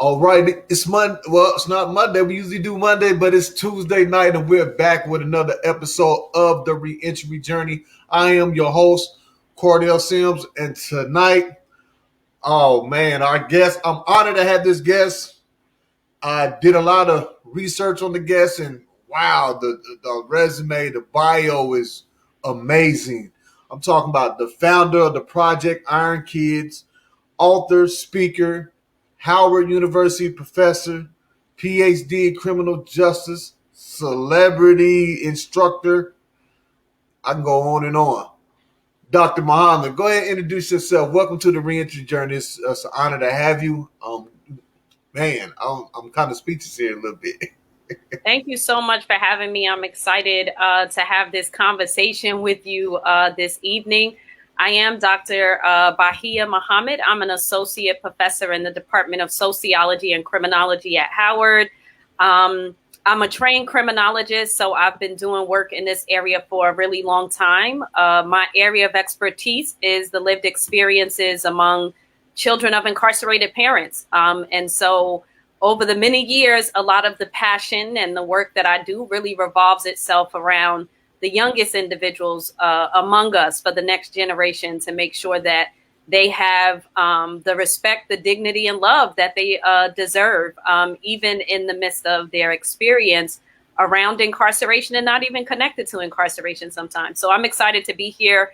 All right, it's Monday. Well, it's not Monday. We usually do Monday, but it's Tuesday night, and we're back with another episode of the Reentry Journey. I am your host, Kardell Sims, and tonight, oh man, our guest. I'm honored to have this guest. I did a lot of research on the guest, and wow, the resume, the bio is amazing. I'm talking about the founder of the project Iron Kids, author, speaker, Howard University professor, PhD in criminal justice, celebrity instructor. I can go on and on. Dr. Muhammad, go ahead and introduce yourself. Welcome to the Reentry Journey. It's an honor to have you. I'm kind of speechless here a little bit. Thank you so much for having me. I'm excited to have this conversation with you this evening. I am Dr. Bahiyyah Muhammad. I'm an associate professor in the Department of Sociology and Criminology at Howard. I'm a trained criminologist, so I've been doing work in this area for a really long time. My area of expertise is the lived experiences among children of incarcerated parents. And so over the many years, a lot of the passion and the work that I do really revolves itself around the youngest individuals among us for the next generation to make sure that they have the respect, the dignity, and love that they deserve, even in the midst of their experience around incarceration and not even connected to incarceration sometimes. So I'm excited to be here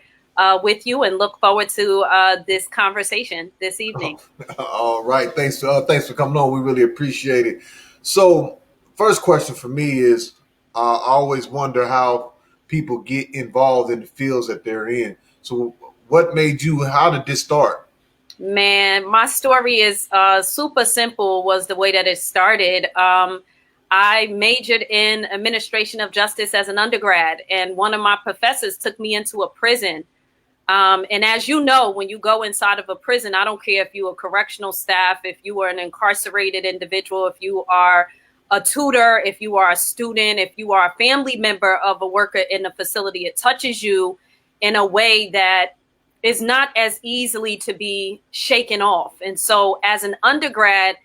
with you and look forward to this conversation this evening. All right. Thanks for coming on. We really appreciate it. So first question for me is I always wonder how people get involved in the fields that they're in. So how did this start? Man, my story is super simple was the way that it started. I majored in administration of justice as an undergrad, and one of my professors took me into a prison. And as you know, when you go inside of a prison, I don't care if you're a correctional staff, if you are an incarcerated individual, if you are a tutor, if you are a student, if you are a family member of a worker in the facility, it touches you in a way that is not as easily to be shaken off. And so as an undergrad,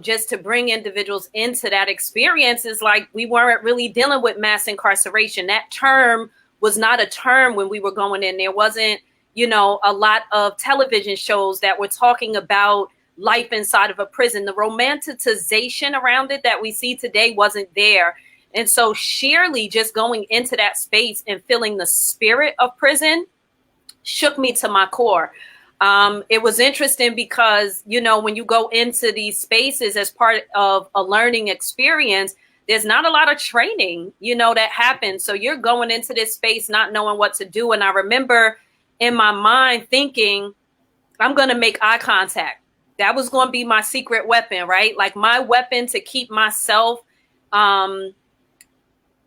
just to bring individuals into that experience is like we weren't really dealing with mass incarceration. That term was not a term when we were going in. There wasn't, a lot of television shows that were talking about life inside of a prison. The romanticization around it that we see today wasn't there. And so sheerly just going into that space and feeling the spirit of prison shook me to my core. It was interesting because, when you go into these spaces as part of a learning experience, there's not a lot of training, that happens. So you're going into this space not knowing what to do. And I remember in my mind thinking, I'm going to make eye contact. That was going to be my secret weapon, right? Like my weapon to keep myself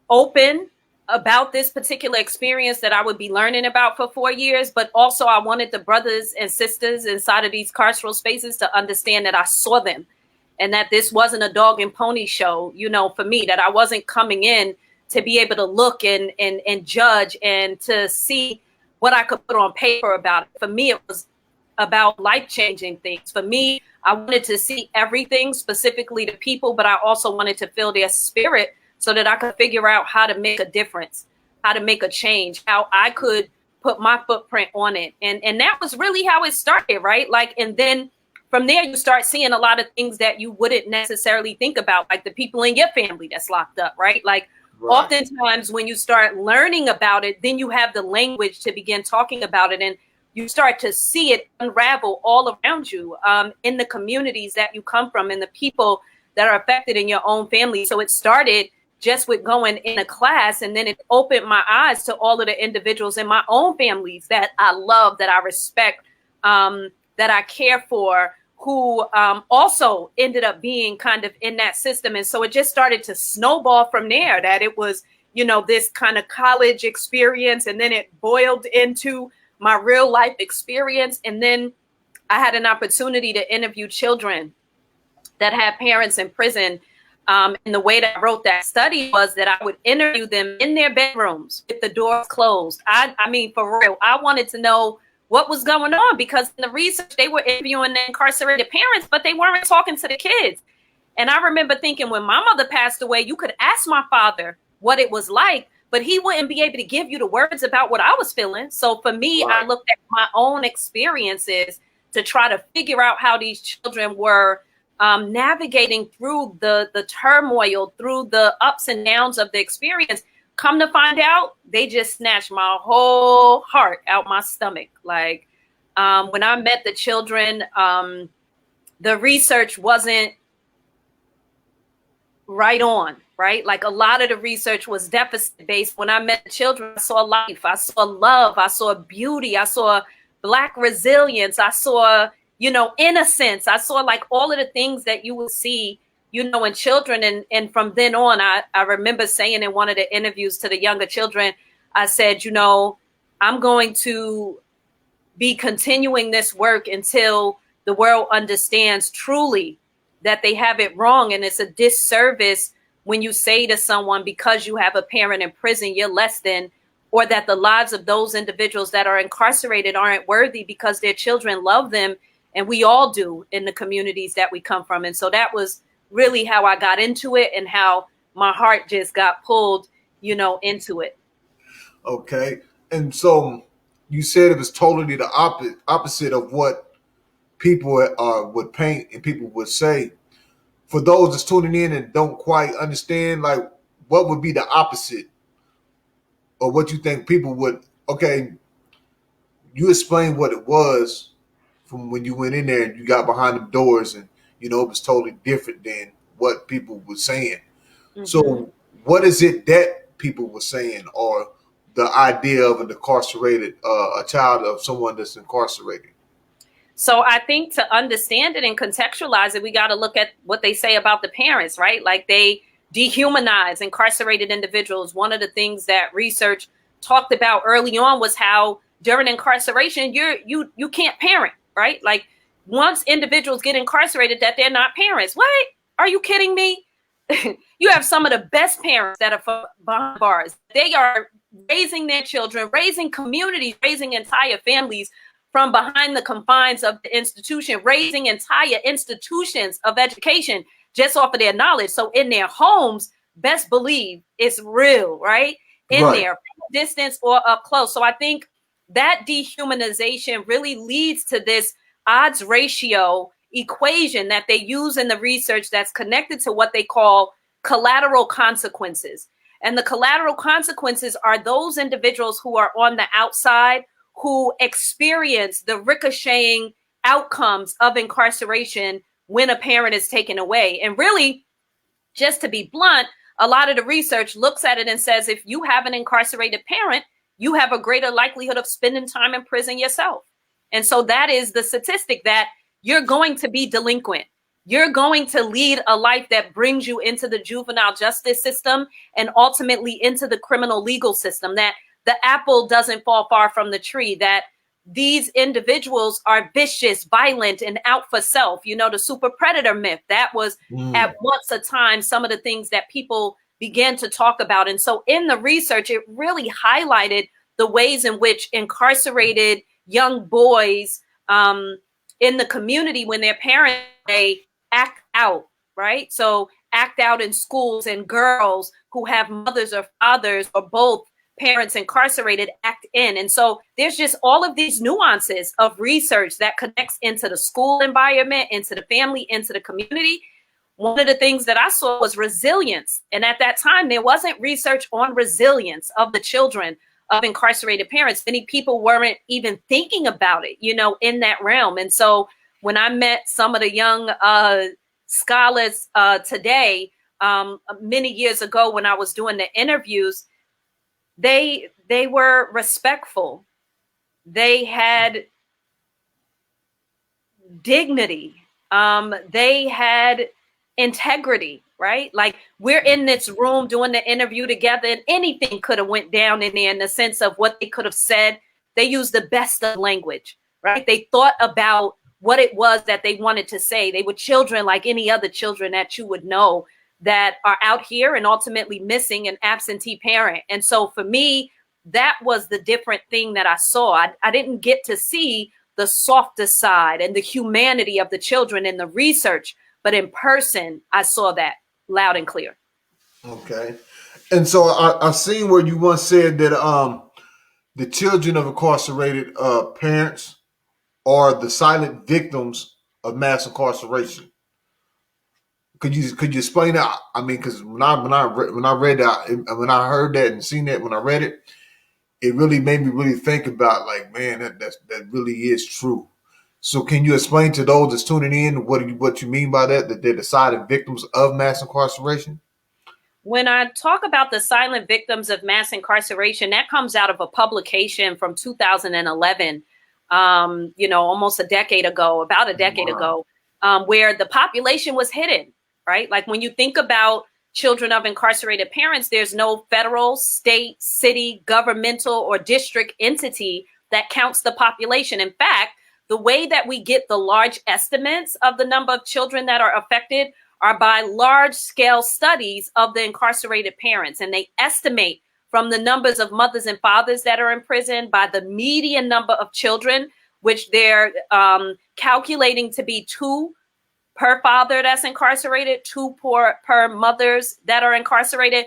open about this particular experience that I would be learning about for 4 years. But also I wanted the brothers and sisters inside of these carceral spaces to understand that I saw them and that this wasn't a dog and pony show, for me, that I wasn't coming in to be able to look and judge and to see what I could put on paper about it. For me, it was about life-changing things. For me, I wanted to see everything, specifically the people, but I also wanted to feel their spirit so that I could figure out how to make a difference, how to make a change, how I could put my footprint on it. And that was really how it started, right? And then from there, you start seeing a lot of things that you wouldn't necessarily think about, like the people in your family that's locked up, right? Right. Oftentimes when you start learning about it, then you have the language to begin talking about it. And you start to see it unravel all around you in the communities that you come from and the people that are affected in your own family. So it started just with going in a class, and then it opened my eyes to all of the individuals in my own families that I love, that I respect, that I care for, who also ended up being kind of in that system. And so it just started to snowball from there, that it was, this kind of college experience, and then it boiled into my real life experience. And then I had an opportunity to interview children that had parents in prison. And the way that I wrote that study was that I would interview them in their bedrooms with the doors closed. I mean, for real, I wanted to know what was going on, because in the research they were interviewing the incarcerated parents, but they weren't talking to the kids. And I remember thinking, when my mother passed away, you could ask my father what it was like, but he wouldn't be able to give you the words about what I was feeling. So for me, Right. I looked at my own experiences to try to figure out how these children were navigating through the turmoil, through the ups and downs of the experience. Come to find out, they just snatched my whole heart out my stomach. Like, when I met the children, the research wasn't right on, right? Like, a lot of the research was deficit based. When I met the children, I saw life, I saw love, I saw beauty, I saw Black resilience, I saw, innocence. I saw like all of the things that you would see, in children. And from then on, I remember saying in one of the interviews to the younger children, I said, I'm going to be continuing this work until the world understands truly that they have it wrong. And it's a disservice when you say to someone, because you have a parent in prison, you're less than, or that the lives of those individuals that are incarcerated aren't worthy because their children love them. And we all do in the communities that we come from. And so that was really how I got into it, and how my heart just got pulled, into it. Okay. And so you said it was totally the opposite of what people would paint and people would say. For those that's tuning in and don't quite understand, like, what would be the opposite, or what you think people would? Okay, you explain what it was from when you went in there and you got behind the doors, and it was totally different than what people were saying. Mm-hmm. So, what is it that people were saying, or the idea of an incarcerated, a child of someone that's incarcerated? So I think to understand it and contextualize it, we got to look at what they say about the parents, right? Like, they dehumanize incarcerated individuals. One of the things that research talked about early on was how during incarceration, you can't parent, right? Like, once individuals get incarcerated, that they're not parents. What? Are you kidding me? You have some of the best parents that are behind bars. They are raising their children, raising communities, raising entire families from behind the confines of the institution, raising entire institutions of education just off of their knowledge. So in their homes, best believe it's real, right? In Right. there, distance or up close. So I think that dehumanization really leads to this odds ratio equation that they use in the research that's connected to what they call collateral consequences. And the collateral consequences are those individuals who are on the outside, who experience the ricocheting outcomes of incarceration when a parent is taken away. And really, just to be blunt, a lot of the research looks at it and says, if you have an incarcerated parent, you have a greater likelihood of spending time in prison yourself. And so that is the statistic, that you're going to be delinquent. You're going to lead a life that brings you into the juvenile justice system and ultimately into the criminal legal system, that the apple doesn't fall far from the tree, that these individuals are vicious, violent, and out for self. The super predator myth, that was at once a time some of the things that people began to talk about. And so in the research, it really highlighted the ways in which incarcerated young boys in the community, when their parents, they act out, right? So act out in schools, and girls who have mothers or fathers or both parents incarcerated act in. And so there's just all of these nuances of research that connects into the school environment, into the family, into the community. One of the things that I saw was resilience. And at that time, there wasn't research on resilience of the children of incarcerated parents. Many people weren't even thinking about it, in that realm. And so when I met some of the young scholars today, many years ago when I was doing the interviews, they were respectful. They had dignity. They had integrity, right? Like, we're in this room doing the interview together, and anything could have went down in there in the sense of what they could have said. They used the best of language, right? They thought about what it was that they wanted to say. They were children like any other children that you would know, that are out here and ultimately missing an absentee parent. And so for me, that was the different thing that I saw. I didn't get to see the softer side and the humanity of the children in the research, but in person, I saw that loud and clear. Okay. And so I seen where you once said that the children of incarcerated parents are the silent victims of mass incarceration. Could you explain that? I mean, because when I read that, when I heard that and seen that, when I read it, it really made me really think about, like, man, that really is true. So can you explain to those that's tuning in what you mean by that they're the silent victims of mass incarceration? When I talk about the silent victims of mass incarceration, that comes out of a publication from 2011, almost a decade ago, about a decade ago, where the population was hidden, right? Like when you think about children of incarcerated parents, there's no federal, state, city, governmental, or district entity that counts the population. In fact, the way that we get the large estimates of the number of children that are affected are by large-scale studies of the incarcerated parents. And they estimate from the numbers of mothers and fathers that are in prison by the median number of children, which they're calculating to be 2 per father that's incarcerated, 2 per mothers that are incarcerated.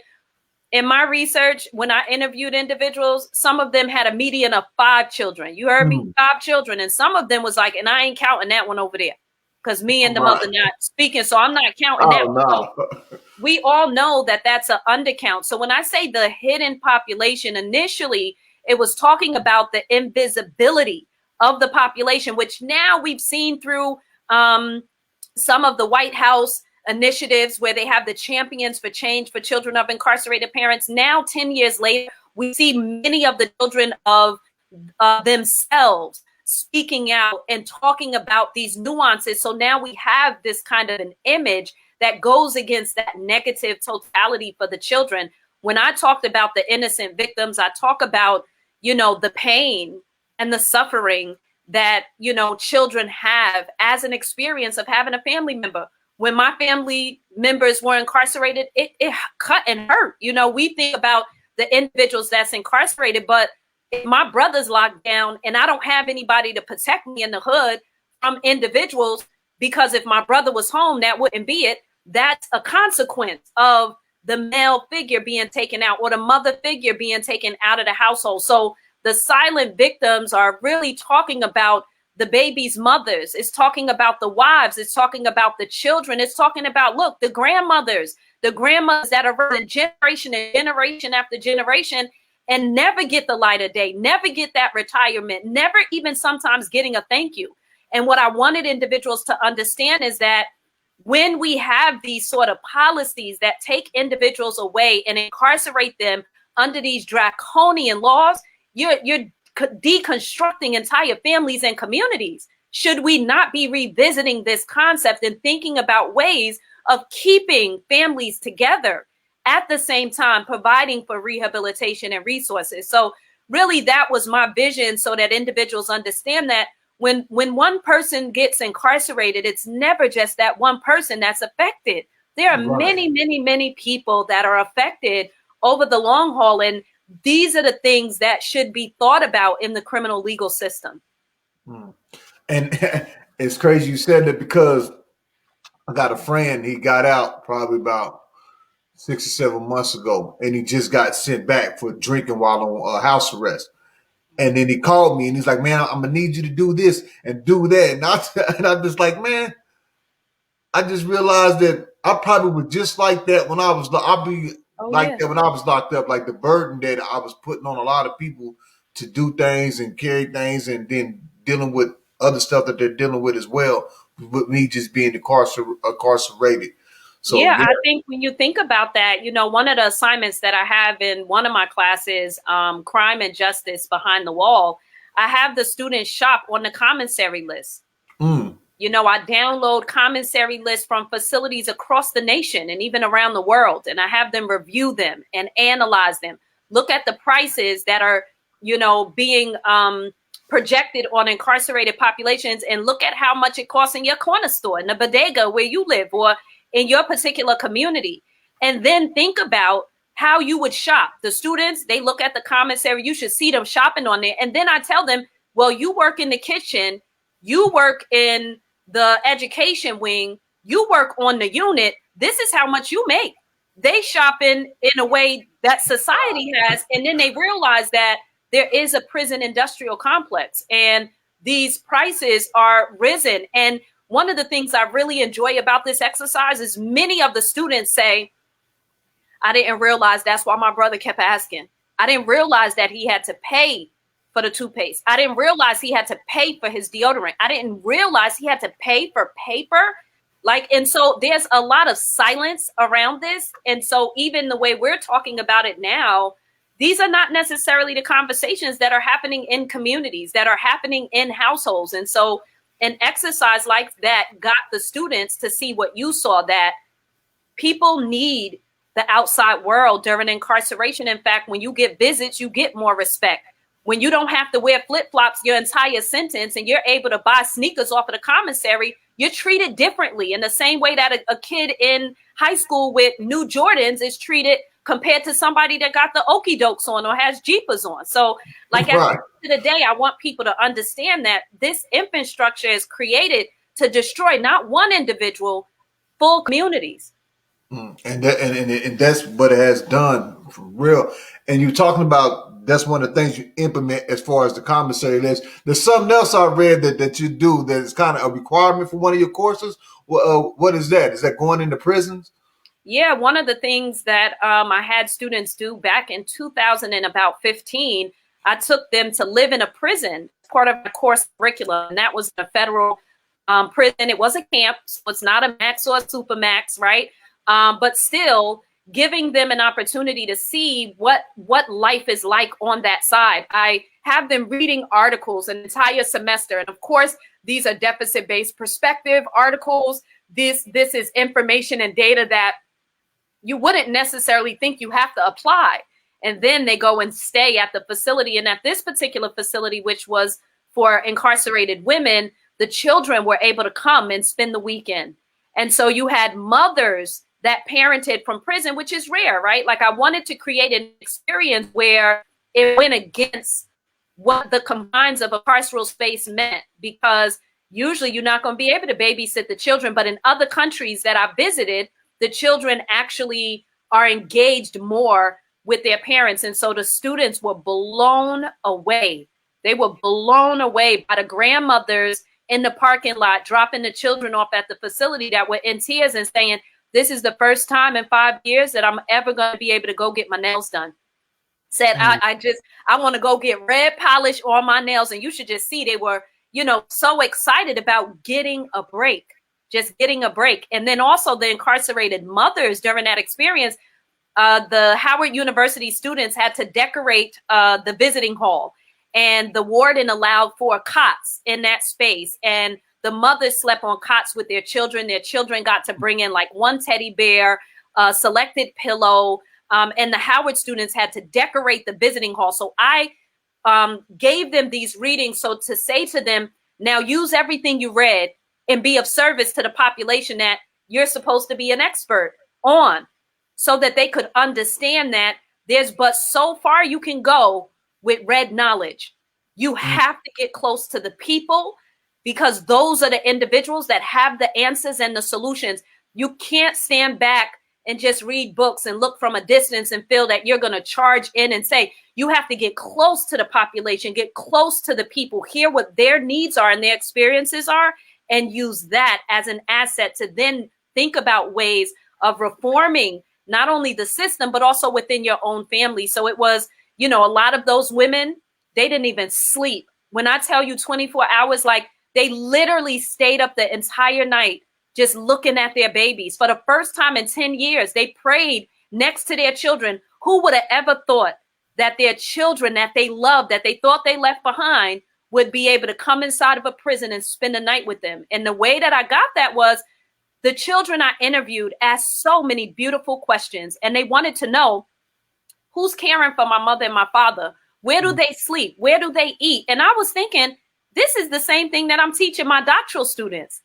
In my research, when I interviewed individuals, some of them had a median of 5 children. You heard me? 5 children. And some of them was like, and I ain't counting that one over there, because me and the mother not speaking, so I'm not counting that. No. So we all know that that's an undercount. So when I say the hidden population, initially it was talking about the invisibility of the population, which now we've seen through some of the White House initiatives where they have the Champions for Change for children of incarcerated parents. Now, 10 years later, we see many of the children of themselves speaking out and talking about these nuances. So now we have this kind of an image that goes against that negative totality for the children. When I talked about the innocent victims, I talk about, the pain and the suffering that, children have as an experience of having a family member. When my family members were incarcerated, it cut and hurt. We think about the individuals that's incarcerated, but if my brother's locked down and I don't have anybody to protect me in the hood from individuals, because if my brother was home, that wouldn't be it. That's a consequence of the male figure being taken out or the mother figure being taken out of the household. So the silent victims are really talking about the baby's mothers. It's talking about the wives. It's talking about the children. It's talking about, look, the grandmothers that are running generation and generation after generation and never get the light of day, never get that retirement, never even sometimes getting a thank you. And what I wanted individuals to understand is that when we have these sort of policies that take individuals away and incarcerate them under these draconian laws, you're deconstructing entire families and communities. Should we not be revisiting this concept and thinking about ways of keeping families together, at the same time providing for rehabilitation and resources? So really, that was my vision, so that individuals understand that when one person gets incarcerated, it's never just that one person that's affected. There are many, many, many people that are affected over the long haul. And these are the things that should be thought about in the criminal legal system. And it's crazy you said that, because I got a friend, he got out probably about 6 or 7 months ago, and he just got sent back for drinking while on house arrest. And then he called me and he's like, man, I'm going to need you to do this and do that. And I'm just like, man, I just realized that I probably was just like that when I was, that when I was locked up, like the burden that I was putting on a lot of people to do things and carry things, and then dealing with other stuff that they're dealing with as well, with me just being incarcerated. So, yeah, I think when you think about that, one of the assignments that I have in one of my classes, Crime and Justice Behind the Wall, I have the students shop on the commissary list. I download commissary lists from facilities across the nation and even around the world, and I have them review them and analyze them, look at the prices that are, being projected on incarcerated populations, and look at how much it costs in your corner store, in the bodega where you live, or in your particular community. And then think about how you would shop. The students, they look at the commissary, you should see them shopping on there. And then I tell them, well, you work in the kitchen, you work in the education wing, you work on the unit. This is how much you make. They shopping in a way that society has. And then they realize that there is a prison industrial complex and these prices are risen. And one of the things I really enjoy about this exercise is many of the students say, I didn't realize that's why my brother kept asking. I didn't realize that he had to pay for the toothpaste. I didn't realize he had to pay for his deodorant. I didn't realize he had to pay for paper. And so there's a lot of silence around this. And so even the way we're talking about it now, these are not necessarily the conversations that are happening in communities, that are happening in households. And so an exercise like that got the students to see what you saw, that people need the outside world during incarceration. In fact, when you get visits, you get more respect. When you don't have to wear flip-flops your entire sentence and you're able to buy sneakers off of the commissary, you're treated differently in the same way that a kid in high school with new Jordans is treated compared to somebody that got the okie dokes on or has Jeepers on. So at the end of the day, I want people to understand that this infrastructure is created to destroy not one individual, full communities. And that's what it has done for real. And you're talking about, that's one of the things you implement as far as the commissary list. There's something else I read that you do that is kind of a requirement for one of your courses. What is that? Is that going into prisons? Yeah, one of the things that I had students do back in 2015, I took them to live in a prison, part of the course curriculum, and that was a federal prison. It was a camp, so it's not a max or a super max, right? But still giving them an opportunity to see what life is like on that side. I have them reading articles an entire semester. And of course, these are deficit-based perspective articles. This is information and data that you wouldn't necessarily think you have to apply. And then they go and stay at the facility. And at this particular facility, which was for incarcerated women, the children were able to come and spend the weekend. And so you had mothers that parented from prison, which is rare, right? I wanted to create an experience where it went against what the confines of a carceral space meant, because usually you're not going to be able to babysit the children. But in other countries that I visited, the children actually are engaged more with their parents. And so the students were blown away. They were blown away by the grandmothers in the parking lot, dropping the children off at the facility that were in tears and saying, this is the first time in 5 years that I'm ever going to be able to go get my nails done. Said, I want to go get red polish on my nails. And you should just see, they were, so excited about getting a break, just getting a break. And then also the incarcerated mothers during that experience, the Howard University students had to decorate the visiting hall, and the warden allowed for cots in that space. And the mothers slept on cots with their children. Their children got to bring in one teddy bear, a selected pillow, and the Howard students had to decorate the visiting hall. So I gave them these readings. So to say to them, now use everything you read and be of service to the population that you're supposed to be an expert on, so that they could understand that there's but so far you can go with read knowledge. You have to get close to the people, because those are the individuals that have the answers and the solutions. You can't stand back and just read books and look from a distance and feel that you're going to charge in and say. You have to get close to the population, get close to the people, hear what their needs are and their experiences are, and use that as an asset to then think about ways of reforming not only the system, but also within your own family. So it was, a lot of those women, they didn't even sleep. When I tell you 24 hours, they literally stayed up the entire night just looking at their babies. For the first time in 10 years, they prayed next to their children. Who would have ever thought that their children that they loved, that they thought they left behind, would be able to come inside of a prison and spend the night with them? And the way that I got that was the children I interviewed asked so many beautiful questions, and they wanted to know, who's caring for my mother and my father? Where do they sleep? Where do they eat? And I was thinking, this is the same thing that I'm teaching my doctoral students.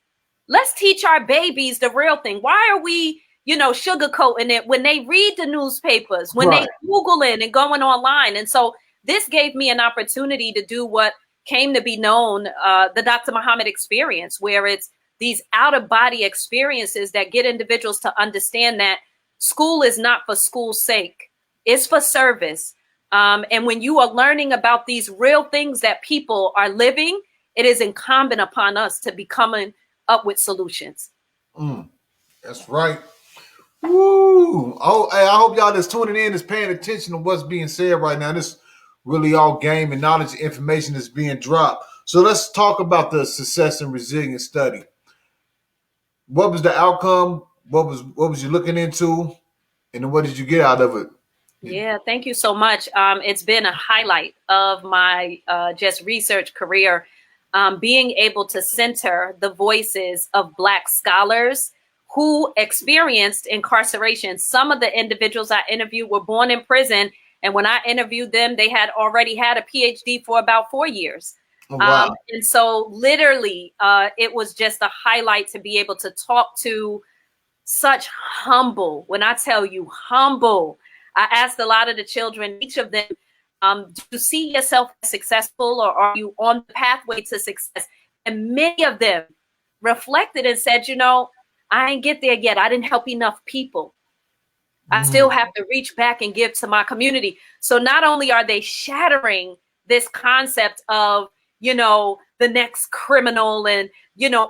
Let's teach our babies the real thing. Why are we, sugarcoating it when they read the newspapers, when they Googling and going online. And so this gave me an opportunity to do what came to be known, the Dr. Muhammad experience, where it's these out-of-body experiences that get individuals to understand that school is not for school's sake. It's for service. And when you are learning about these real things that people are living, it is incumbent upon us to be coming up with solutions. That's right. Woo. Oh, hey, I hope y'all that's tuning in is paying attention to what's being said right now. This really all game and knowledge and information is being dropped. So let's talk about the success and resilience study. What was the outcome? What was you looking into? And then what did you get out of it? Yeah, thank you so much. It's been a highlight of my just research career, being able to center the voices of Black scholars who experienced incarceration. Some of the individuals I interviewed were born in prison, and when I interviewed them, they had already had a PhD for about 4 years. Oh, wow. And so literally, it was just a highlight to be able to talk to such humble, when I tell you humble, I asked a lot of the children, each of them, do you see yourself as successful, or are you on the pathway to success? And many of them reflected and said, I didn't get there yet. I didn't help enough people. I still have to reach back and give to my community. So not only are they shattering this concept of, the next criminal and,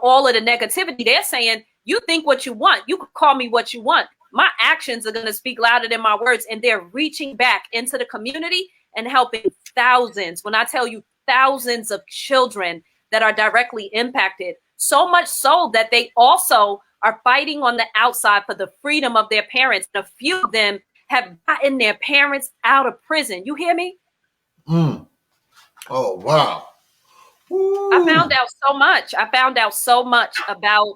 all of the negativity, they're saying, you think what you want. You can call me what you want. My actions are going to speak louder than my words. And they're reaching back into the community and helping thousands. When I tell you thousands of children that are directly impacted, so much so that they also are fighting on the outside for the freedom of their parents. And a few of them have gotten their parents out of prison. You hear me? Oh, wow. Woo. I found out so much about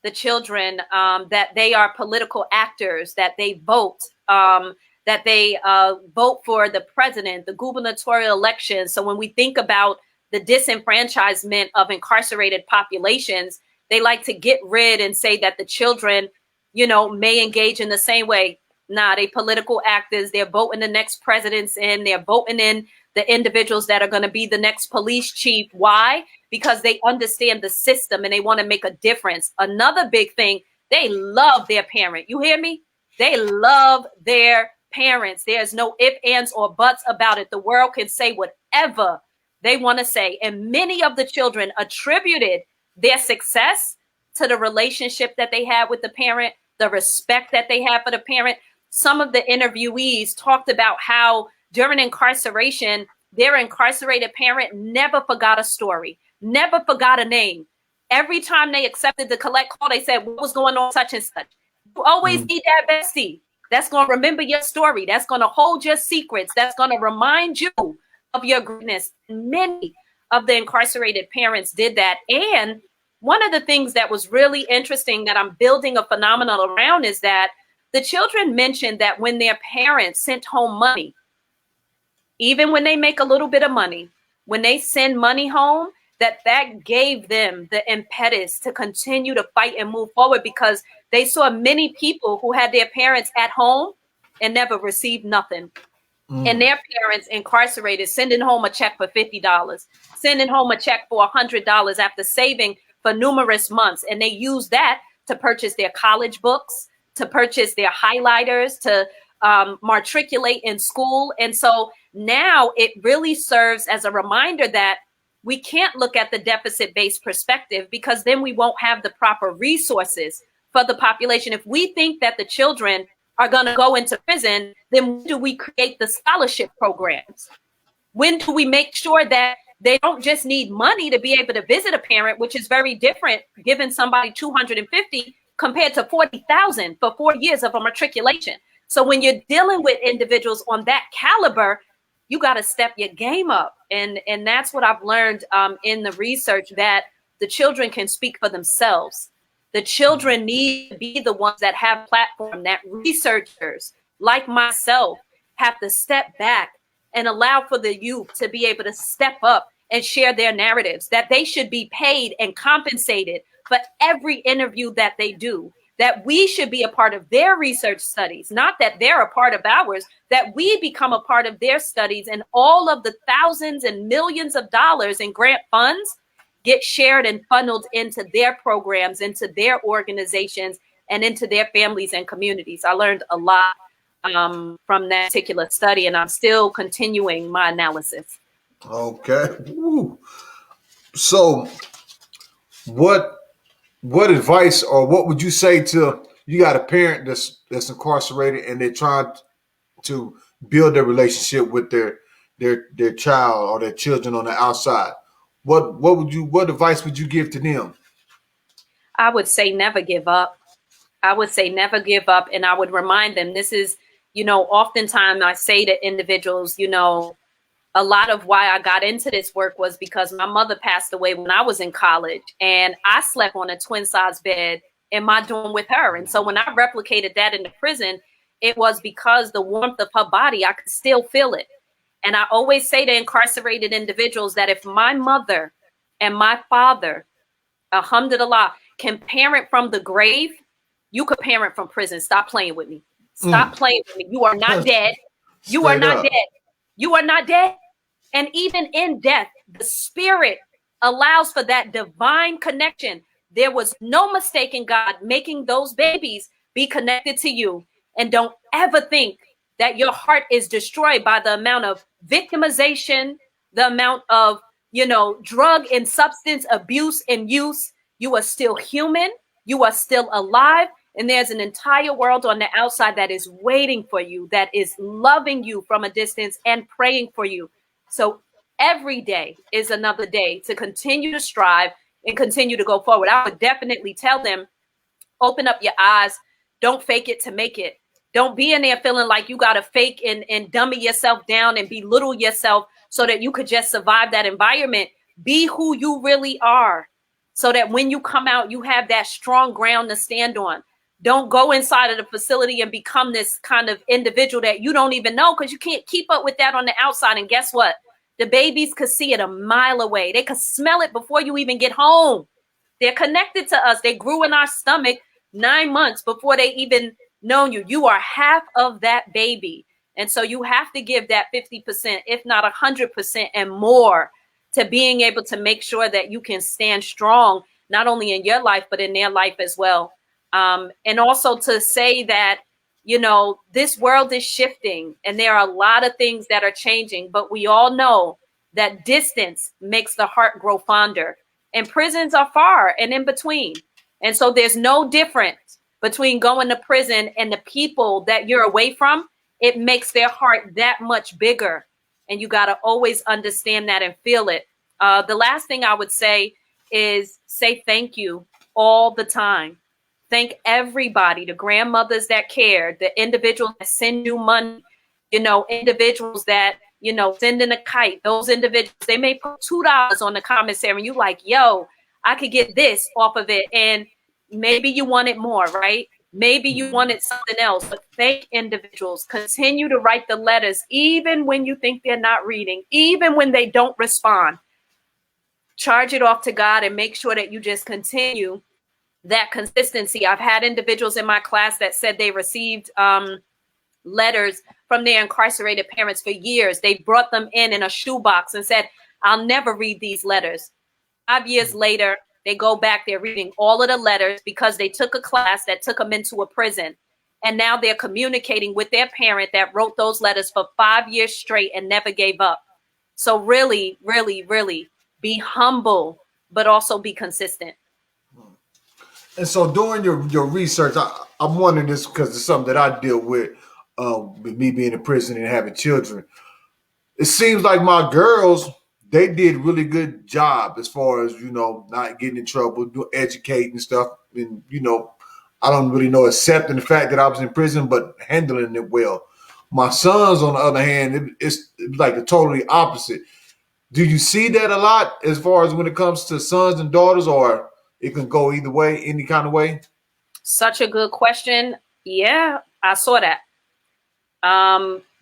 the children, that they are political actors, that they vote, that they vote for the president, the gubernatorial election. So when we think about the disenfranchisement of incarcerated populations, they like to get rid and say that the children, may engage in the same way. Nah, they political actors. They're voting the next presidents in. They're voting in the individuals that are going to be the next police chief. Why? Because they understand the system and they want to make a difference. Another big thing, they love their parent. You hear me? They love their parents. There's no ifs, ands, or buts about it. The world can say whatever they want to say. And many of the children attributed their success to the relationship that they had with the parent, the respect that they have for the parent. Some of the interviewees talked about how during incarceration, their incarcerated parent never forgot a story, never forgot a name. Every time they accepted the collect call, they said, what was going on, such and such. You always need that bestie that's going to remember your story, that's going to hold your secrets, that's going to remind you of your greatness. Many of the incarcerated parents did that. And one of the things that was really interesting that I'm building a phenomenon around is that the children mentioned that when their parents sent home money, even when they make a little bit of money, when they send money home, that gave them the impetus to continue to fight and move forward, because they saw many people who had their parents at home and never received nothing. And their parents incarcerated, sending home a check for $50, sending home a check for $100 after saving for numerous months. And they used that to purchase their college books, to purchase their highlighters, to matriculate in school. And so now it really serves as a reminder that we can't look at the deficit-based perspective, because then we won't have the proper resources for the population. If we think that the children are going to go into prison, then when do we create the scholarship programs? When do we make sure that they don't just need money to be able to visit a parent, which is very different, giving somebody $250 compared to $40,000 for 4 years of a matriculation. So when you're dealing with individuals on that caliber, you got to step your game up. And that's what I've learned in the research, that the children can speak for themselves. The children need to be the ones that have platform, that researchers like myself have to step back and allow for the youth to be able to step up and share their narratives, that they should be paid and compensated for every interview that they do, that we should be a part of their research studies, not that they're a part of ours, that we become a part of their studies, and all of the thousands and millions of dollars in grant funds get shared and funneled into their programs, into their organizations, and into their families and communities. I learned a lot from that particular study, and I'm still continuing my analysis. Okay. Woo. So what advice or what would you say to, you got a parent that's incarcerated and they're trying to build their relationship with their child or their children on the outside? What advice would you give to them? I would say never give up. I would say never give up. And I would remind them, this is, oftentimes I say to individuals, a lot of why I got into this work was because my mother passed away when I was in college, and I slept on a twin size bed in my dorm with her. And so when I replicated that in the prison, it was because the warmth of her body, I could still feel it. And I always say to incarcerated individuals that if my mother and my father, alhamdulillah, can parent from the grave, you could parent from prison. Stop playing with me. Stop playing with me. You are not dead. You are not dead. You are not dead. And even in death, the spirit allows for that divine connection. There was no mistake in God making those babies be connected to you. And don't ever think that your heart is destroyed by the amount of victimization, the amount of, drug and substance abuse and use. You are still human. You are still alive. And there's an entire world on the outside that is waiting for you, that is loving you from a distance and praying for you. So every day is another day to continue to strive and continue to go forward. I would definitely tell them, open up your eyes. Don't fake it to make it. Don't be in there feeling like you got to fake and dummy yourself down and belittle yourself so that you could just survive that environment. Be who you really are so that when you come out, you have that strong ground to stand on. Don't go inside of the facility and become this kind of individual that you don't even know, because you can't keep up with that on the outside. And guess what? The babies could see it a mile away. They could smell it before you even get home. They're connected to us. They grew in our stomach 9 months before they even known you. You are half of that baby. And so you have to give that 50%, if not 100% and more, to being able to make sure that you can stand strong, not only in your life, but in their life as well. And also to say that, this world is shifting and there are a lot of things that are changing, but we all know that distance makes the heart grow fonder, and prisons are far and in between. And so there's no difference between going to prison and the people that you're away from. It makes their heart that much bigger. And you got to always understand that and feel it. The last thing I would say is say thank you all the time. Thank everybody, the grandmothers that care, the individuals that send you money, individuals that, send in a kite. Those individuals, they may put $2 on the commissary and you like, yo, I could get this off of it. And maybe you wanted more, right? Maybe you wanted something else, but thank individuals. Continue to write the letters, even when you think they're not reading, even when they don't respond. Charge it off to God and make sure that you just continue that consistency. I've had individuals in my class that said they received letters from their incarcerated parents for years. They brought them in a shoebox and said, I'll never read these letters. 5 years later, they go back, they're reading all of the letters because they took a class that took them into a prison. And now they're communicating with their parent that wrote those letters for 5 years straight and never gave up. So really, really, really be humble, but also be consistent. And so during your research, I'm wondering this because it's something that I deal with me being in prison and having children. It seems like my girls, they did really good job as far as, not getting in trouble, educating stuff. And, I don't really know accepting the fact that I was in prison, but handling it well. My sons, on the other hand, it's like the totally opposite. Do you see that a lot as far as when it comes to sons and daughters, or it can go either way, any kind of way? Such a good question. Yeah, I saw that.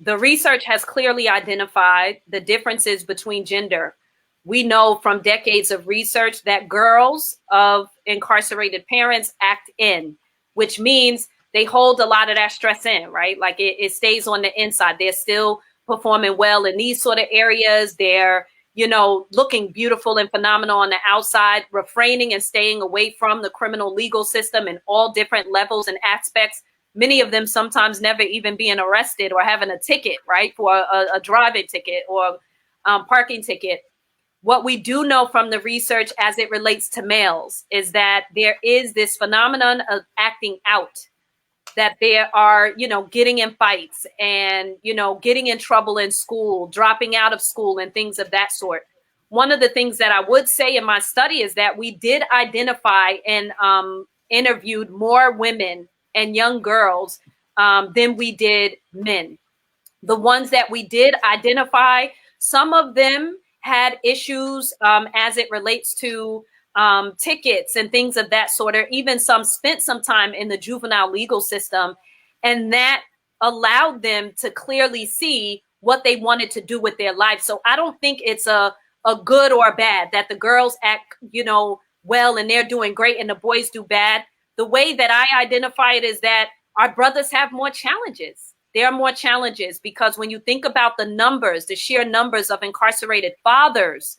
The research has clearly identified the differences between gender. We know from decades of research that girls of incarcerated parents act in. which means they hold a lot of that stress in, right? Like it stays on the inside. They're still performing well in these sort of areas. They're, looking beautiful and phenomenal on the outside, refraining and staying away from the criminal legal system in all different levels and aspects. Many of them sometimes never even being arrested or having a ticket, right, for a driving ticket or parking ticket. What we do know from the research as it relates to males is that there is this phenomenon of acting out, that they are, getting in fights and, getting in trouble in school, dropping out of school and things of that sort. One of the things that I would say in my study is that we did identify and interviewed more women and young girls than we did men. The ones that we did identify, some of them had issues as it relates to tickets and things of that sort, or even some spent some time in the juvenile legal system. And that allowed them to clearly see what they wanted to do with their life. So I don't think it's a good or bad that the girls act, well, and they're doing great and the boys do bad. The way that I identify it is that our brothers have more challenges. There are more challenges because when you think about the numbers, the sheer numbers of incarcerated fathers,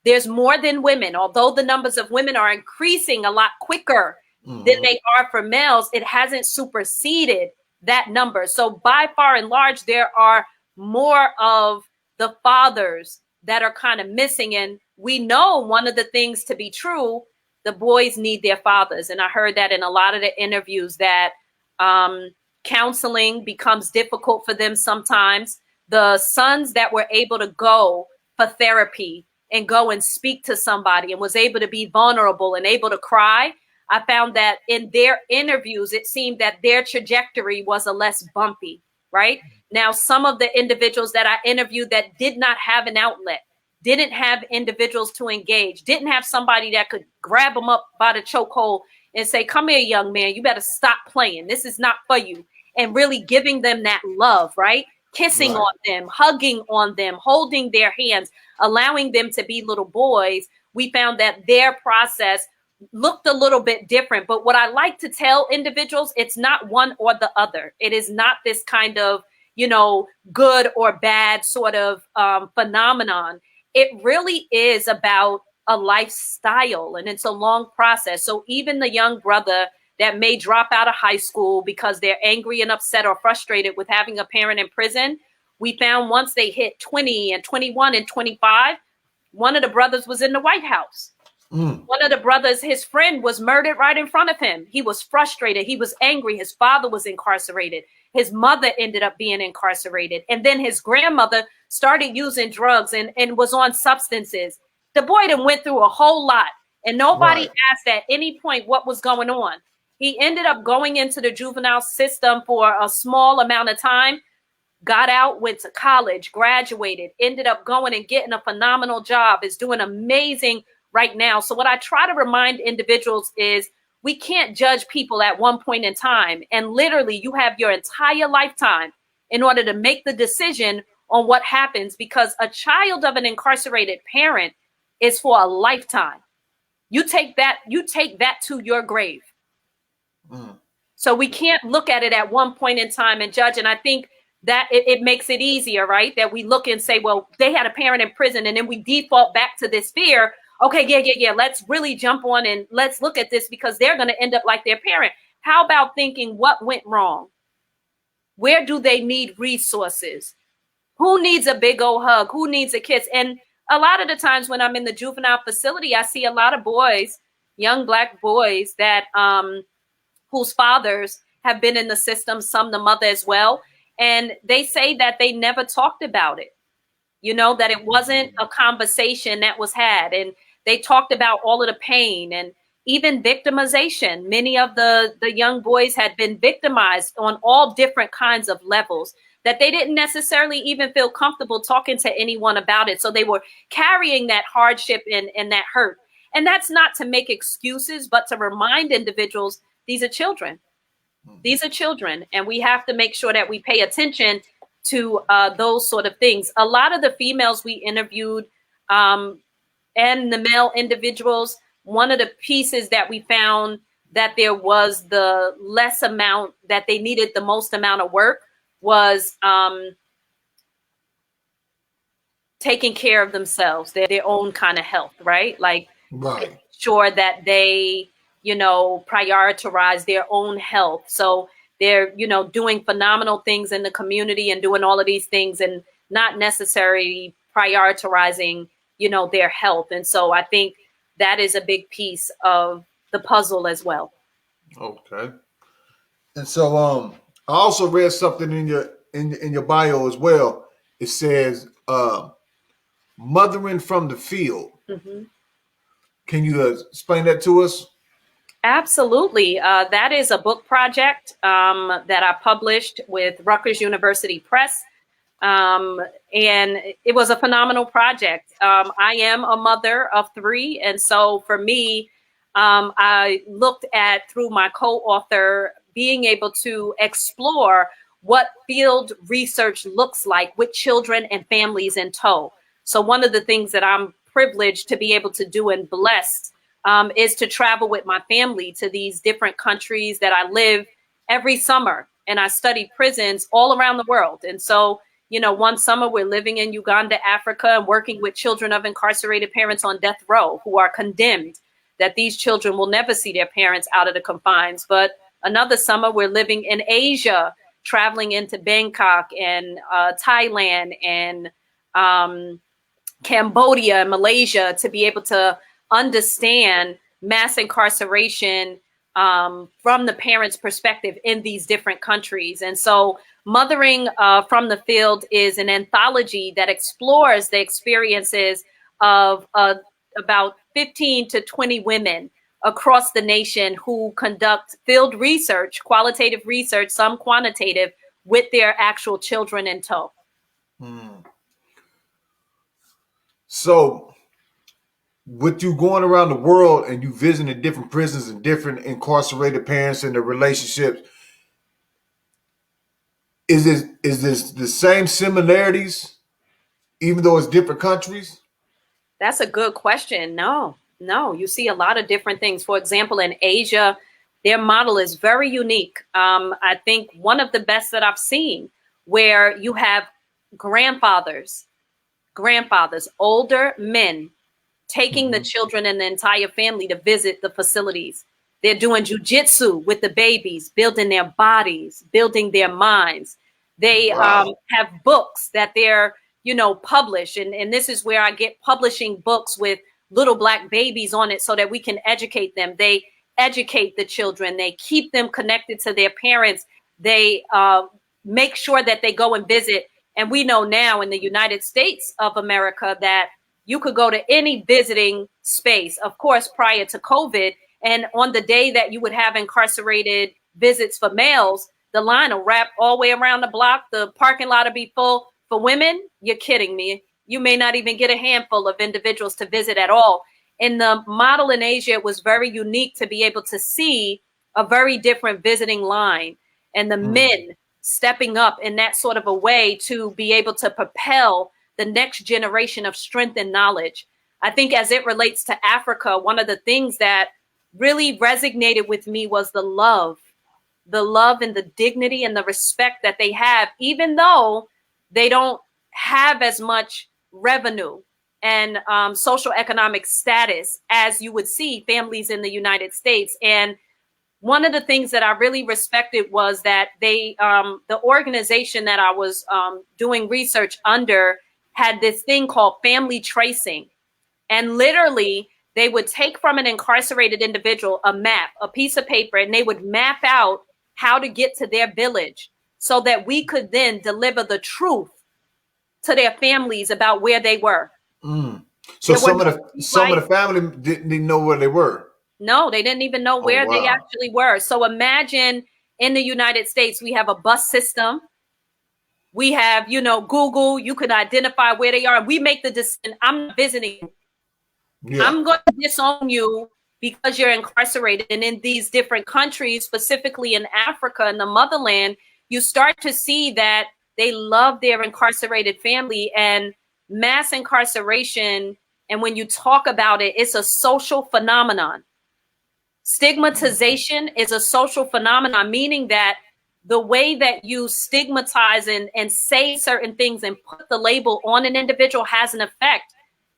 there's more than women. Although the numbers of women are increasing a lot quicker than they are for males, it hasn't superseded that number. So by far and large, there are more of the fathers that are kind of missing. And we know one of the things to be true, the boys need their fathers. And I heard that in a lot of the interviews that counseling becomes difficult for them sometimes. The sons that were able to go for therapy and go and speak to somebody and was able to be vulnerable and able to cry, I found that in their interviews, it seemed that their trajectory was a less bumpy, right? Now, some of the individuals that I interviewed that did not have an outlet, didn't have individuals to engage, didn't have somebody that could grab them up by the chokehold and say, come here, young man, you better stop playing. This is not for you. And really giving them that love, right? Kissing on them, hugging on them, holding their hands, allowing them to be little boys. We found that their process looked a little bit different. But what I like to tell individuals, it's not one or the other. It is not this kind of, good or bad sort of phenomenon. It really is about a lifestyle, and it's a long process. So even the young brother that may drop out of high school because they're angry and upset or frustrated with having a parent in prison, we found once they hit 20 and 21 and 25, one of the brothers was in the White House. One of the brothers, his friend was murdered right in front of him. He was frustrated. He was angry. His father was incarcerated. His mother ended up being incarcerated. And then his grandmother started using drugs and was on substances. The boy then went through a whole lot, and nobody asked at any point what was going on. He ended up going into the juvenile system for a small amount of time, got out, went to college, graduated, ended up going and getting a phenomenal job, is doing amazing right now. So what I try to remind individuals is we can't judge people at one point in time. And literally you have your entire lifetime in order to make the decision on what happens, because a child of an incarcerated parent is for a lifetime. You take that to your grave. So we can't look at it at one point in time and judge. And I think that it makes it easier, right? That we look and say, well, they had a parent in prison, and then we default back to this fear. Okay, yeah. Let's really jump on and let's look at this because they're going to end up like their parent. How about thinking what went wrong? Where do they need resources? Who needs a big old hug? Who needs a kiss? And a lot of the times when I'm in the juvenile facility, I see a lot of boys, young Black boys that whose fathers have been in the system, some the mother as well. And they say that they never talked about it, that it wasn't a conversation that was had. And they talked about all of the pain and even victimization. Many of the young boys had been victimized on all different kinds of levels that they didn't necessarily even feel comfortable talking to anyone about it. So they were carrying that hardship and that hurt. And that's not to make excuses, but to remind individuals, these are children. These are children. And we have to make sure that we pay attention to those sort of things. A lot of the females we interviewed and the male individuals, one of the pieces that we found that there was the less amount that they needed, the most amount of work was taking care of themselves, their own kind of health, right? Like Right. making sure that they, prioritize their own health. So they're, doing phenomenal things in the community and doing all of these things and not necessarily prioritizing, their health. And so I think that is a big piece of the puzzle as well. Okay. And so I also read something in your bio as well. It says mothering from the field. Mm-hmm. Can you explain that to us? Absolutely. That is a book project that I published with Rutgers University Press. And it was a phenomenal project. I am a mother of 3. And so for me, I looked at, through my co-author, being able to explore what field research looks like with children and families in tow. So one of the things that I'm privileged to be able to do and blessed is to travel with my family to these different countries that I live every summer. And I study prisons all around the world. And so, one summer we're living in Uganda, Africa, and working with children of incarcerated parents on death row who are condemned, that these children will never see their parents out of the confines. But another summer we're living in Asia, traveling into Bangkok and Thailand and Cambodia and Malaysia to be able to understand mass incarceration from the parents' perspective in these different countries. And so Mothering from the Field is an anthology that explores the experiences of about 15 to 20 women across the nation who conduct field research, qualitative research, some quantitative, with their actual children in tow. So, with you going around the world and you visiting different prisons and different incarcerated parents and their relationships, is this the same similarities, even though it's different countries? That's a good question. No, you see a lot of different things. For example, in Asia, their model is very unique. I think one of the best that I've seen, where you have grandfathers, older men, taking the children and the entire family to visit the facilities. They're doing jujitsu with the babies, building their bodies, building their minds. They Wow. have books that they're, publish. And this is where I get publishing books with little Black babies on it so that we can educate them. They educate the children. They keep them connected to their parents. They make sure that they go and visit. And we know now in the United States of America that you could go to any visiting space, of course, prior to COVID. And on the day that you would have incarcerated visits for males, the line will wrap all the way around the block. The parking lot will be full. For women, you're kidding me. You may not even get a handful of individuals to visit at all. In the model in Asia, it was very unique to be able to see a very different visiting line and the men stepping up in that sort of a way to be able to propel the next generation of strength and knowledge. I think as it relates to Africa, one of the things that really resonated with me was the love and the dignity and the respect that they have, even though they don't have as much revenue and social economic status as you would see families in the United States. And one of the things that I really respected was that they, the organization that I was doing research under, had this thing called family tracing. And literally, they would take from an incarcerated individual a map, a piece of paper, and they would map out how to get to their village so that we could then deliver the truth to their families about where they were. So There were some no of the family didn't even know where they were. No, they didn't even know Oh where they wow. actually were. So imagine in the United States, we have a bus system. We have, Google, you could identify where they are. And we make the decision, I'm visiting. Yeah. I'm going to disown you because you're incarcerated. And in these different countries, specifically in Africa and the motherland, you start to see that they love their incarcerated family and mass incarceration. And when you talk about it, it's a social phenomenon. Stigmatization is a social phenomenon, meaning that the way that you stigmatize and say certain things and put the label on an individual has an effect.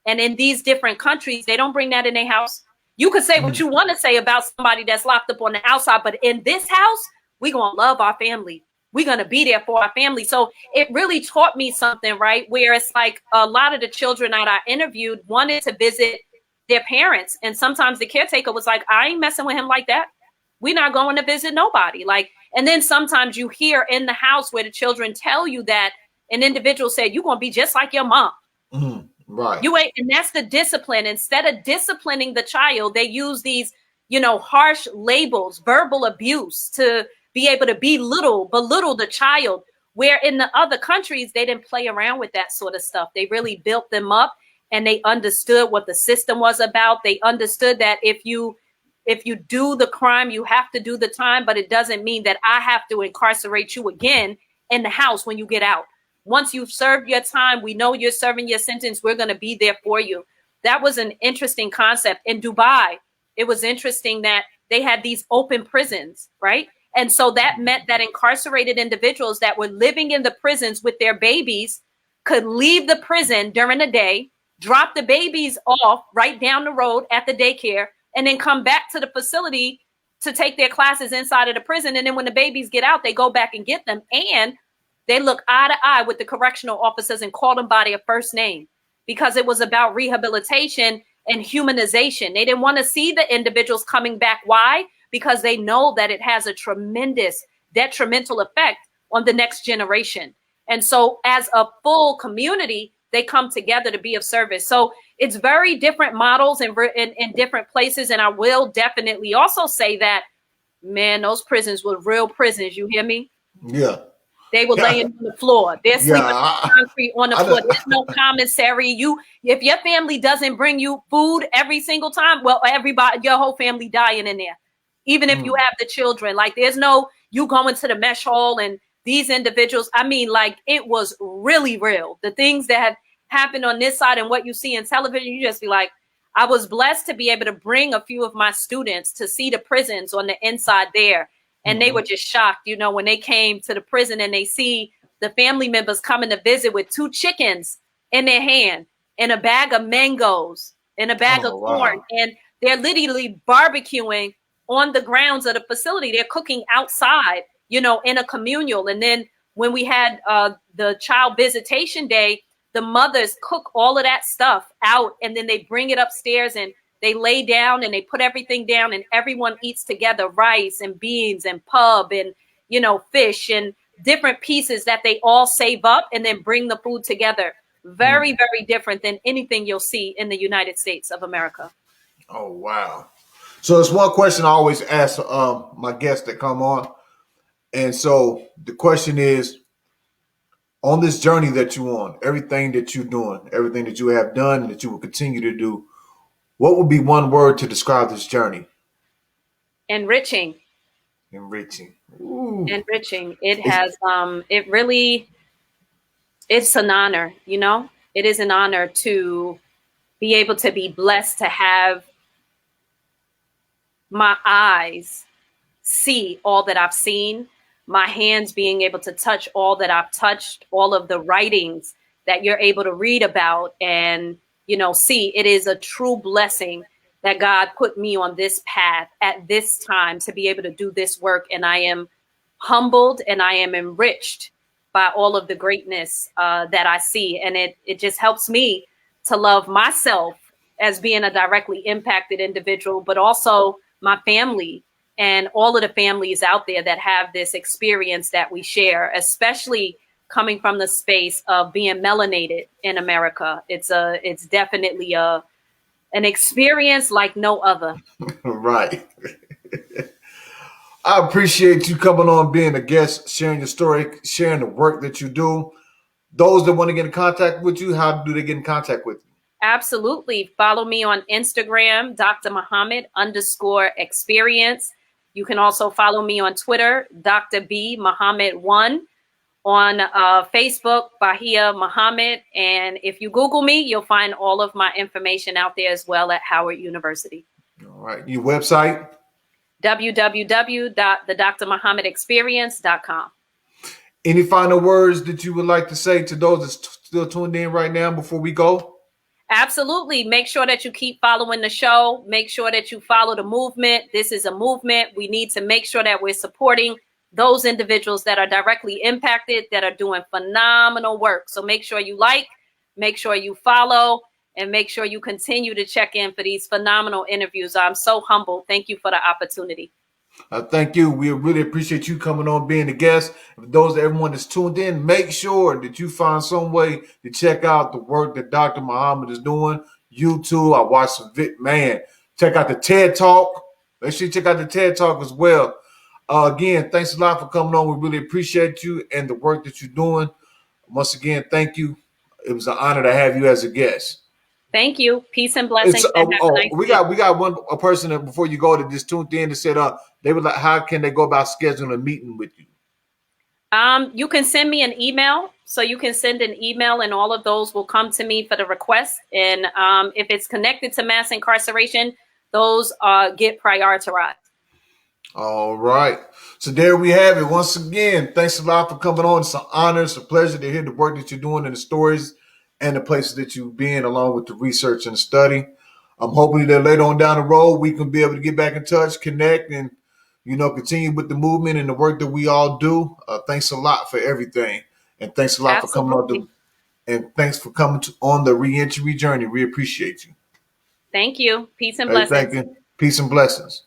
And in these different countries, they don't bring that in their house. You could say what you want to say about somebody that's locked up on the outside, but in this house, we're going to love our family. We're going to be there for our family. So it really taught me something, right? Where it's like a lot of the children that I interviewed wanted to visit their parents. And sometimes the caretaker was like, I ain't messing with him like that. We're not going to visit nobody. Like, and then sometimes you hear in the house where the children tell you that an individual said, you're going to be just like your mom. Mm-hmm. Right. You ain't, and that's the discipline. Instead of disciplining the child, they use these, harsh labels, verbal abuse to be able to belittle the child. Where in the other countries, they didn't play around with that sort of stuff. They really built them up and they understood what the system was about. They understood that if you do the crime, you have to do the time, but it doesn't mean that I have to incarcerate you again in the house when you get out. Once you've served your time, we know you're serving your sentence. We're going to be there for you. That was an interesting concept. In Dubai, it was interesting that they had these open prisons, right? And so that meant that incarcerated individuals that were living in the prisons with their babies could leave the prison during the day, drop the babies off right down the road at the daycare, and then come back to the facility to take their classes inside of the prison. And then when the babies get out, they go back and get them. And they look eye to eye with the correctional officers and call them by their first name, because it was about rehabilitation and humanization. They didn't want to see the individuals coming back. Why? Because they know that it has a tremendous detrimental effect on the next generation. And so as a full community, they come together to be of service. So it's very different models in different places. And I will definitely also say that, man, those prisons were real prisons. You hear me? Yeah. They were laying on the floor. They're sleeping on concrete on the floor. There's no commissary. If your family doesn't bring you food every single time, well, your whole family dying in there. Even if you have the children, like there's no, you going to the mesh hall and these individuals, I mean, like it was really real. The things that have happened on this side and what you see in television, you just be like, I was blessed to be able to bring a few of my students to see the prisons on the inside there. And they were just shocked, when they came to the prison and they see the family members coming to visit with 2 chickens in their hand and a bag of mangoes and a bag of corn. And they're literally barbecuing on the grounds of the facility. They're cooking outside, in a communal. And then when we had the child visitation day, the mothers cook all of that stuff out and then they bring it upstairs and they lay down and they put everything down and everyone eats together, rice and beans and pub and, fish and different pieces that they all save up and then bring the food together. Very, very different than anything you'll see in the United States of America. Oh, wow. So it's one question I always ask my guests that come on. And so the question is, on this journey that you're on, everything that you're doing, everything that you have done and that you will continue to do, what would be one word to describe this journey? Enriching. Enriching. Ooh. Enriching. It has, it's an honor, it is an honor to be able to be blessed to have my eyes see all that I've seen, my hands being able to touch all that I've touched, all of the writings that you're able to read about and see. It is a true blessing that God put me on this path at this time to be able to do this work. And I am humbled and I am enriched by all of the greatness that I see. And it just helps me to love myself as being a directly impacted individual, but also my family and all of the families out there that have this experience that we share, especially coming from the space of being melanated in America. It's definitely an experience like no other. Right. I appreciate you coming on, being a guest, sharing your story, sharing the work that you do. Those that want to get in contact with you, how do they get in contact with you? Absolutely. Follow me on Instagram, Dr. Muhammad _experience. You can also follow me on Twitter, Dr. B Muhammad 1. On Facebook, Bahiyyah Muhammad. And if you Google me, you'll find all of my information out there as well at Howard University. All right. Your website? www.thedrmuhammadexperience.com. Any final words that you would like to say to those that's still tuned in right now before we go? Absolutely. Make sure that you keep following the show. Make sure that you follow the movement. This is a movement. We need to make sure that we're supporting those individuals that are directly impacted, that are doing phenomenal work. So make sure you like, make sure you follow, and make sure you continue to check in for these phenomenal interviews. I'm so humbled. Thank you for the opportunity. Thank you. We really appreciate you coming on, being a guest. For those, everyone that's tuned in, make sure that you find some way to check out the work that Dr. Muhammad is doing. YouTube, I watched some man. Check out the TED Talk. Make sure you check out the TED Talk as well. Again, thanks a lot for coming on. We really appreciate you and the work that you're doing. Once again, thank you. It was an honor to have you as a guest. Thank you. Peace and blessings. And have a nice we day. got a person that before you go that just tuned in and said they would like, how can they go about scheduling a meeting with you? You can send me an email. So you can send an email and all of those will come to me for the request. And if it's connected to mass incarceration, those get prioritized. All right. So there we have it. Once again, thanks a lot for coming on. It's an honor. It's a pleasure to hear the work that you're doing and the stories and the places that you've been, along with the research and the study. I'm hoping that later on down the road, we can be able to get back in touch, connect, and, continue with the movement and the work that we all do. Thanks a lot for everything. And thanks a lot for coming on. And thanks for coming on the reentry journey. We appreciate you. Thank you. Peace and blessings. Thank you. Peace and blessings.